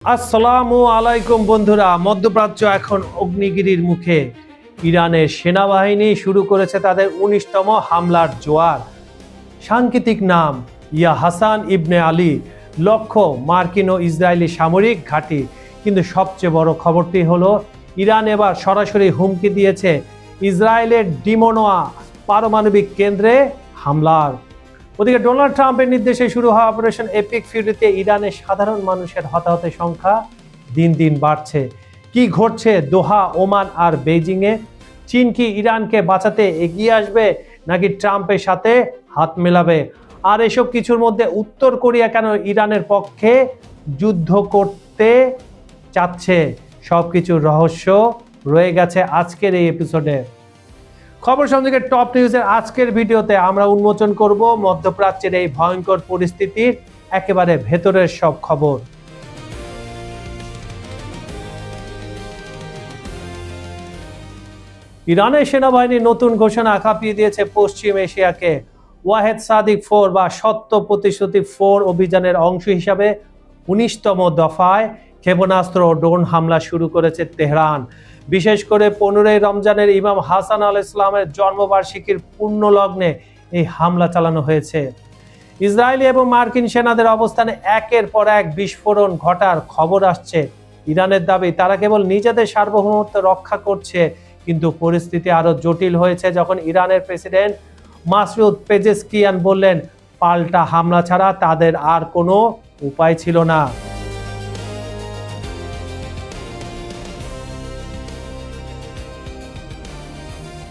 আসসালামু আলাইকুম বন্ধুরা। মধ্যপ্রাচ্য এখন অগ্নিগিরির মুখে। ইরানের সেনাবাহিনী শুরু করেছে তাদের ১৯তম হামলার জোয়ার। সাংকেতিক নাম ইয়া হাসান ইবনে আলী, লক্ষ্য মার্কিন ও ইসরায়েলি সামরিক ঘাঁটি। কিন্তু সবচেয়ে বড় খবরটি হলো ইরান এবার সরাসরি হুমকি দিয়েছে ইসরায়েলের ডিমোনোয়া পারমাণবিক কেন্দ্রে হামলার। ওদিকে ডোনাল্ড ট্রাম্পের নির্দেশে শুরু হওয়া অপারেশন এপিক ফিউরিতে ইরানের সাধারণ মানুষের হতাহতের সংখ্যা দিন দিন বাড়ছে। কি ঘটছে দোহা, ওমান আর বেইজিংয়ে? চীন কি ইরানকে বাঁচাতে এগিয়ে আসবে নাকি ট্রাম্পের সাথে হাত মেলাবে? আর এসব কিছুর মধ্যে উত্তর কোরিয়া কেন ইরানের পক্ষে যুদ্ধ করতে চাচ্ছে? সবকিছুর রহস্য রয়ে গেছে আজকের এই এপিসোডে। খবর সংযোগের টপ নিউজের আজকের ভিডিওতে আমরা উন্মোচন করব মধ্যপ্রাচ্যের এই ভয়ঙ্কর পরিস্থিতির একেবারে ভেতরের সব খবর। ইরানের সেনাবাহিনী নতুন ঘোষণা কাঁপিয়ে দিয়েছে পশ্চিম এশিয়াকে। ওয়াহেদ সাদিক 4 বা সত্য প্রতিশ্রুতি 4 অভিযানের অংশ হিসাবে ১৯তম দফায় ক্ষেপণাস্ত্র ও ড্রোন হামলা শুরু করেছে তেহরান। বিশেষ করে 15ই রমজানের ইমাম হাসান আল ইসলামের জন্মবার্ষিকীর পূর্ণ লগ্নে এই হামলা চালানো হয়েছে। ইসরায়েলি এবং মার্কিন সেনাদের অবস্থানে একের পর এক বিস্ফোরণ ঘটার খবর আসছে। ইরানের দাবি তারা কেবল নিজেদের সার্বভৌমত্ব রক্ষা করছে, কিন্তু পরিস্থিতি আরো জটিল হয়েছে যখন ইরানের প্রেসিডেন্ট মাসউদ পেজেশকিয়ান বললেন পাল্টা হামলা ছাড়া তাদের আর কোনো উপায় ছিল না।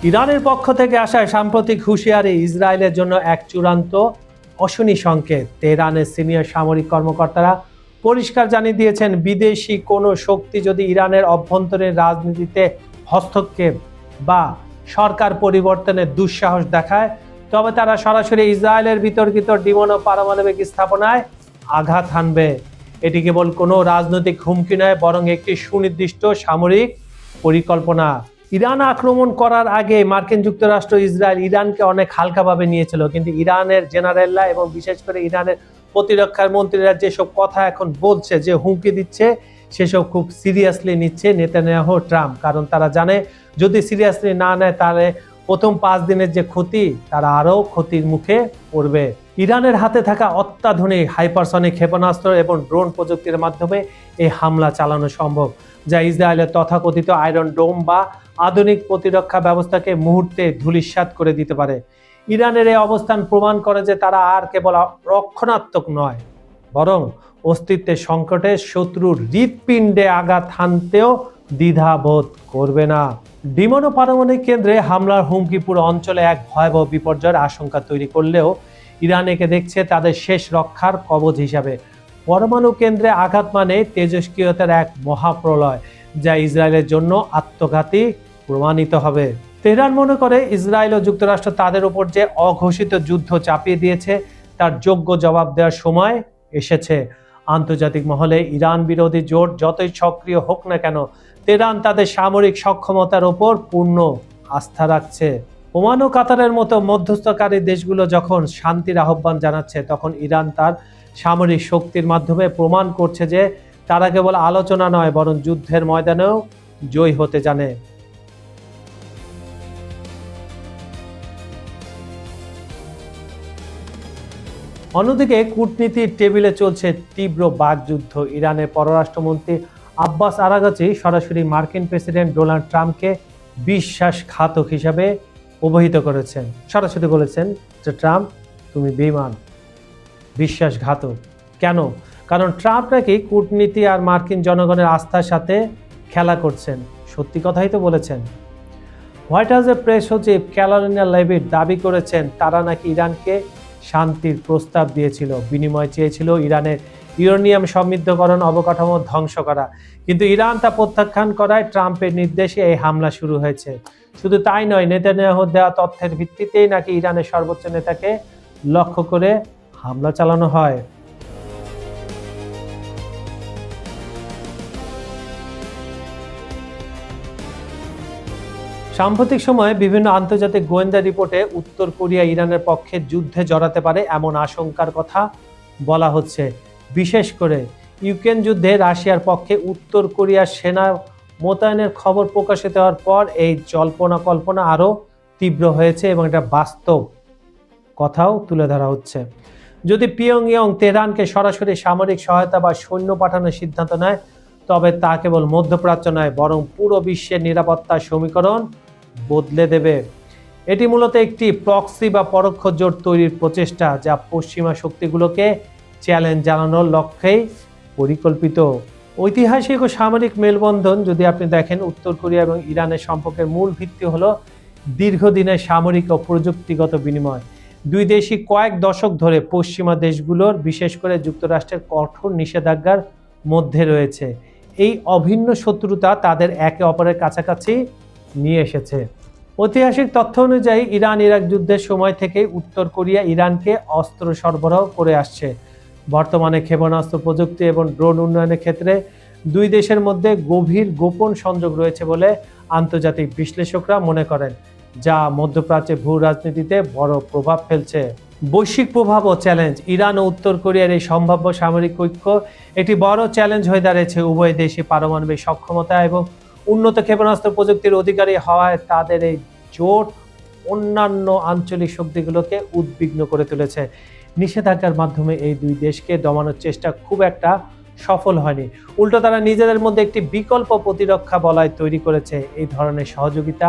ইরানের পক্ষ থেকে আসা সাম্প্রতিক হুঁশিয়ারি ইসরায়েলের জন্য এক চূড়ান্ত অশনি সংকেত। তেহরানের সিনিয়র সামরিক কর্মকর্তারা পরিষ্কার জানিয়ে দিয়েছেন, বিদেশি কোনো শক্তি যদি ইরানের অভ্যন্তরীণ রাজনীতিতে হস্তক্ষেপ বা সরকার পরিবর্তনের দুঃসাহস দেখায়, তবে তারা সরাসরি ইসরায়েলের বিতর্কিত ডিমোনো পারমাণবিক স্থাপনায় আঘাত হানবে। এটি কেবল কোনো রাজনৈতিক হুমকি নয়, বরং একটি সুনির্দিষ্ট সামরিক পরিকল্পনা। ইরান আক্রমণ করার আগে মার্কিন যুক্তরাষ্ট্র ইসরায়েল ইরানকে অনেক হালকাভাবে নিয়েছিল, কিন্তু ইরানের জেনারেলরা এবং বিশেষ করে ইরানের প্রতিরক্ষার মন্ত্রীরা যেসব কথা এখন বলছে, যে হুমকি দিচ্ছে, সেসব খুব সিরিয়াসলি নিচ্ছে নেতানিয়াহু ট্রাম্প। কারণ তারা জানে যদি সিরিয়াসলি না নেয় তাহলে প্রথম 5 দিনের যে ক্ষতি, তারা আরও ক্ষতির মুখে পড়বে। ইরানের হাতে থাকা অত্যাধুনিক হাইপারসনিক ক্ষেপণাস্ত্র এবং ড্রোন প্রযুক্তির মাধ্যমে এই হামলা চালানো সম্ভব, যা ইসরায়েলের তথাকথিত আয়রন ডোম বা আধুনিক প্রতিরক্ষা ব্যবস্থাকে মুহূর্তে ধূলিসাৎ করে দিতে পারে। ইরানের এই অবস্থান প্রমাণ করে যে তারা আর কেবল রক্ষণাত্মক নয়, বরং অস্তিত্বের সংকটে শত্রুর হৃৎপিণ্ডে আঘাত হানতেও দ্বিধাবোধ করবে না। ডিমোনো পারমাণবিক কেন্দ্রে হামলার হুমকি পুরো অঞ্চলে এক ভয়াবহ বিপর্যয়ের আশঙ্কা তৈরি করলেও ইরান একে দেখছে তাদের শেষ রক্ষার কবচ হিসাবে। পরমাণু কেন্দ্রে আঘাত মানে তেজস্ক্রিয়তার এক মহাপ্রলয়, যা ইসরায়েলের জন্য আত্মঘাতী প্রমাণিত হবে। তেহরান মনে করে ইসরায়েল ও যুক্তরাষ্ট্র তাদের উপর যে অঘোষিত যুদ্ধ চাপিয়ে দিয়েছে তার যোগ্য জবাব দেওয়ার সময় এসেছে। আন্তর্জাতিক মহলে ইরান বিরোধী জোট যতই সক্রিয় হোক না কেন, তেহরান তাদের সামরিক সক্ষমতার ওপর পূর্ণ আস্থা রাখছে। ওমান ও কাতারের মতো মধ্যস্থকারী দেশগুলো যখন শান্তির আহ্বান জানাচ্ছে, তখন ইরান তার সামরিক শক্তির মাধ্যমে প্রমাণ করছে যে তারা কেবল আলোচনা নয়, বরং যুদ্ধের ময়দানেও জয়ী হতে জানে। অন্যদিকে কূটনীতির টেবিলে চলছে তীব্র বাকযুদ্ধ। ইরানের পররাষ্ট্রমন্ত্রী আব্বাস আরাগাচি সরাসরি মার্কিন প্রেসিডেন্ট ডোনাল্ড ট্রাম্পকে বিশ্বাসঘাতক হিসাবে অভিহিত করেছেন। সরাসরি বলেছেন যে ট্রাম্প, তুমি বেঈমান, বিশ্বাসঘাতক। কেন? কারণ ট্রাম্প নাকি কূটনীতি আর মার্কিন জনগণের আস্থার সাথে খেলা করছেন। সত্যি কথাই তো বলেছেন। হোয়াইট হাউসের প্রেস সচিব ক্যারোলিনা লেভিট দাবি করেছেন তারা নাকি ইরানকে শান্তির প্রস্তাব দিয়েছিল, বিনিময় চেয়েছিল ইরানের ইউরেনিয়াম সমৃদ্ধকরণ অবকাঠামো ধ্বংস করা, কিন্তু ইরান তা প্রত্যাখ্যান করায় ট্রাম্পের নির্দেশে এই হামলা শুরু হয়েছে। শুধু তাই নয়, নেতানিয়াহুর দেওয়া তথ্যের ভিত্তিতেই নাকি ইরানের সর্বোচ্চ নেতাকে লক্ষ্য করে হামলা চালানো হয়। সাম্প্রতিক সময়ে বিভিন্ন আন্তর্জাতিক গোয়েন্দা রিপোর্টে উত্তর কোরিয়া ইরানের পক্ষে যুদ্ধে জড়াতে পারে এমন আশঙ্কার কথা বলা হচ্ছে। বিশেষ করে ইউক্রেন যুদ্ধে রাশিয়ার পক্ষে উত্তর কোরিয়ার সেনা মোতায়েনের খবর প্রকাশিত হওয়ার পর এই জল্পনা কল্পনা আরও তীব্র হয়েছে এবং এটা বাস্তব কথাও তুলে ধরা হচ্ছে। যদি পিয়ংইয়ং তেহরানকে সরাসরি সামরিক সহায়তা বা সৈন্য পাঠানোর সিদ্ধান্ত নেয়, তবে তা কেবল মধ্যপ্রাচ্য নয়, বরং পুরো বিশ্বের নিরাপত্তার সমীকরণ বদলে দেবে। এটি মূলত একটি প্রক্সি বা পরোক্ষ জোট তৈরির প্রচেষ্টা, যা পশ্চিমা শক্তিগুলোকে চ্যালেঞ্জ জানানোর লক্ষ্যেই পরিকল্পিত। ঐতিহাসিক ও সামরিক মেলবন্ধন যদি আপনি দেখেন, উত্তর কোরিয়া এবং ইরানের সম্পর্কের মূল ভিত্তি হলো দীর্ঘদিনের সামরিক ও প্রযুক্তিগত বিনিময়। দুই দেশই কয়েক দশক ধরে পশ্চিমা দেশগুলোর, বিশেষ করে যুক্তরাষ্ট্রের কঠোর নিষেধাজ্ঞার মধ্যে রয়েছে। এই অভিন্ন শত্রুতা তাদের একে অপরের কাছাকাছি নিয়ে এসেছে। ঐতিহাসিক তথ্য অনুযায়ী ইরান ইরাক যুদ্ধের সময় থেকেই উত্তর কোরিয়া ইরানকে অস্ত্র সরবরাহ করে আসছে। বর্তমানে ক্ষেপণাস্ত্র প্রযুক্তি এবং ড্রোন উন্নয়নের ক্ষেত্রে দুই দেশের মধ্যে গভীর গোপন সংযোগ রয়েছে বলে আন্তর্জাতিক বিশ্লেষকরা মনে করেন, যা মধ্যপ্রাচ্যে ভূ রাজনীতিতে বড় প্রভাব ফেলছে। বৈশ্বিক প্রভাব ও চ্যালেঞ্জ। ইরান ও উত্তর কোরিয়ার এই সম্ভাব্য সামরিক ঐক্য একটি বড় চ্যালেঞ্জ হয়ে দাঁড়িয়েছে। উভয় দেশই পারমাণবিক সক্ষমতা এবং উন্নত ক্ষেপণাস্ত্র প্রযুক্তির অধিকারী হওয়ায় তাদের এই জোট অন্যান্য আঞ্চলিক শক্তিগুলোকে উদ্বিগ্ন করে তুলেছে। নিষেধাজ্ঞার মাধ্যমে এই দুই দেশকে দমানোর চেষ্টা খুব একটা সফল হয়নি। উল্টো তারা নিজেদের মধ্যে একটি বিকল্প প্রতিরক্ষা বলয় তৈরি করেছে। এই ধরনের সহযোগিতা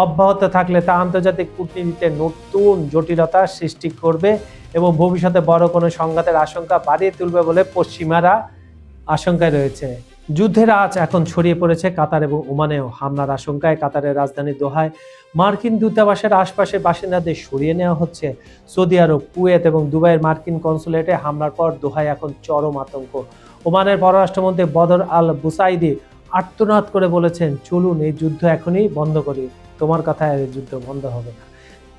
অব্যাহত থাকলে তা আন্তর্জাতিক কূটনীতিতে নতুন জটিলতা সৃষ্টি করবে এবং ভবিষ্যতে বড় কোনো সংঘাতের আশঙ্কা বাড়িয়ে তুলবে বলে পশ্চিমারা আশঙ্কায় রয়েছে। যুদ্ধের আঁচ এখন ছড়িয়ে পড়েছে কাতার এবং ওমানেও। হামলার আশঙ্কায় কাতারের রাজধানী দোহায় মার্কিন দূতাবাসের আশপাশের বাসিন্দাদের সরিয়ে নেওয়া হচ্ছে। সৌদি আরব, কুয়েত এবং দুবাইয়ের মার্কিন কনসুলেটে হামলার পর দোহায় এখন চরম আতঙ্ক। ওমানের পররাষ্ট্রমন্ত্রী বদর আল বুসাইদি আর্তনাদ করে বলেছেন, চলুন এই যুদ্ধ এখনই বন্ধ করি, তোমার কথায় এই যুদ্ধ বন্ধ হবে না।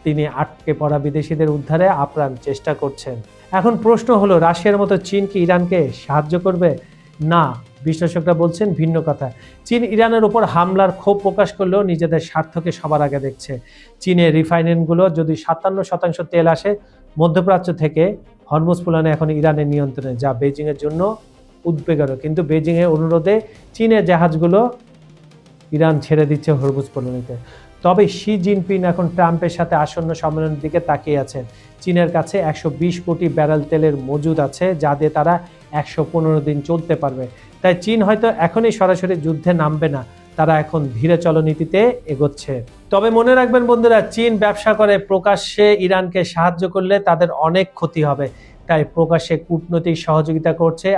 তিনি আটকে পড়া বিদেশিদের উদ্ধারে আপ্রাণ চেষ্টা করছেন। এখন প্রশ্ন হলো, রাশিয়ার মতো চীন কি ইরানকে সাহায্য করবে? না, বিশ্লেষকরা বলছেন ভিন্ন কথা। চীন ইরানের উপর হামলার ক্ষোভ প্রকাশ করলেও নিজেদের স্বার্থকে সবার আগে দেখছে। চীনের রিফাইনারিগুলো যদি 57% তেল আসে মধ্যপ্রাচ্য থেকে, হরমুজ প্রণালী এখন ইরানের নিয়ন্ত্রণে, যা বেজিংয়ের জন্য উদ্বেগের। কিন্তু বেজিংয়ের অনুরোধে চীনের জাহাজগুলো ইরান ছেড়ে দিচ্ছে হরমুজ প্রণালীতে। তবে শি জিনপিং এখন ট্রাম্পের সাথে আসন্ন সম্মেলনের দিকে তাকিয়ে আছেন। চীনের কাছে 120 কোটি ব্যারেল তেলের মজুদ আছে, যা দিয়ে তারা 115 দিন চলতে পারবে। তাই চীন হয়তো এখনই সরাসরি যুদ্ধে নামবে না, তারা এখন ধীরে চলনীতিতে এগোচ্ছে। তবে মনে রাখবেন বন্ধুরা, চীন ব্যবসা করে, প্রকাশ্যে ইরানকে সাহায্য করলে তাদের অনেক ক্ষতি হবে। তাই প্রকাশ্যে কূটনৈতিক সহযোগিতা করছে,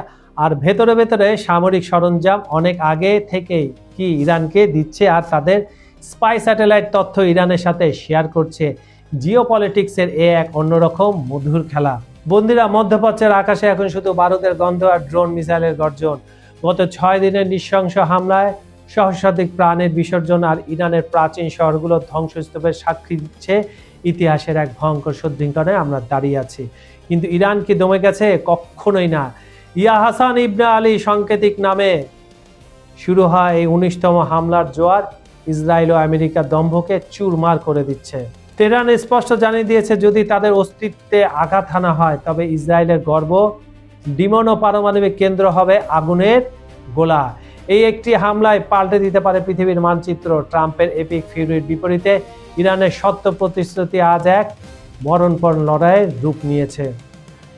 আর ভেতরে ভেতরে সামরিক সরঞ্জাম অনেক আগে থেকেই কি ইরানকে দিচ্ছে, আর তাদের স্পাই স্যাটেলাইট তথ্য ইরানের সাথে শেয়ার করছে। জিওপলিটিক্সের এক অন্যরকম মধুর খেলা। বন্ধুরা, মধ্যপ্রাচ্যের আকাশে এখন শুধু বারুদের গন্ধ আর ড্রোন মিসাইলের গর্জন। গত 6 দিনের নৃশংস হামলায় সহস্রাধিক প্রাণের বিসর্জন আর ইরানের প্রাচীন শহরগুলোর ধ্বংসস্তূপের সাক্ষী দিচ্ছে ইতিহাসের এক ভয়ঙ্কর সন্ধিক্ষণে আমরা দাঁড়িয়ে আছি। কিন্তু ইরান কি দমে গেছে? কখনোই না। ইয়া হাসান ইবনে আলী সাংকেতিক নামে শুরু হয় এই 19তম হামলার জোয়ার ইসরায়েল ও আমেরিকার দম্ভকে চুরমার করে দিচ্ছে। তেহরান স্পষ্ট জানিয়ে দিয়েছে, যদি তাদের অস্তিত্বে আঘাত হানা হয় তবে ইসরায়েলের গর্ব ডিমন ও পারমাণবিক কেন্দ্র হবে আগুনের গোলা। এই একটি হামলায় পাল্টে দিতে পারে পৃথিবীর মানচিত্র। ট্রাম্পের এপিক ফিউরির বিপরীতে ইরানের সত্য প্রতিশ্রুতি আজ এক মরণপণ লড়াইয়ের রূপ নিয়েছে।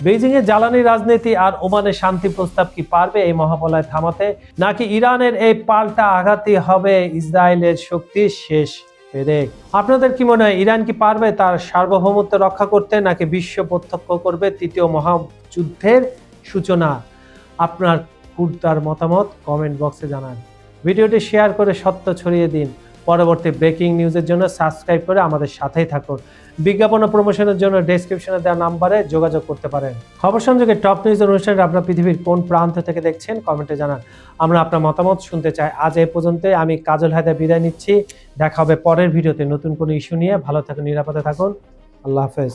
বেইজিংয়ের জ্বালানি রাজনীতি আর ওমানের শান্তি প্রস্তাব কি পারবে এই মহাবলয় থামাতে, নাকি ইরানের এই পাল্টা আঘাতই হবে ইসরায়েলের শক্তির শেষ পেরেক? আপনাদের কি মনে হয়, ইরান কি পারবে তার সার্বভৌমত্ব রক্ষা করতে, নাকি বিশ্ব প্রত্যক্ষ করবে তৃতীয় মহাযুদ্ধের সূচনা? আপনার তার মতামত কমেন্ট বক্সে জানান। ভিডিওটি শেয়ার করে সত্য ছড়িয়ে দিন। পরবর্তী ব্রেকিং নিউজের জন্য সাবস্ক্রাইব করে আমাদের সাথেই থাকুন। বিজ্ঞাপন ও প্রমোশনের জন্য ডেসক্রিপশনে দেওয়া নাম্বারে যোগাযোগ করতে পারেন। খবর সংযোগে টপ নিউজ অনুষ্ঠানে আপনারা পৃথিবীর কোন প্রান্ত থেকে দেখছেন কমেন্টে জানান। আমরা আপনার মতামত শুনতে চাই। আজ এই পর্যন্তই। আমি কাজল হায়দার বিদায় নিচ্ছি। দেখা হবে পরের ভিডিওতে নতুন কোনো ইস্যু নিয়ে। ভালো থাকুন, নিরাপদে থাকুন। আল্লাহ হাফেজ।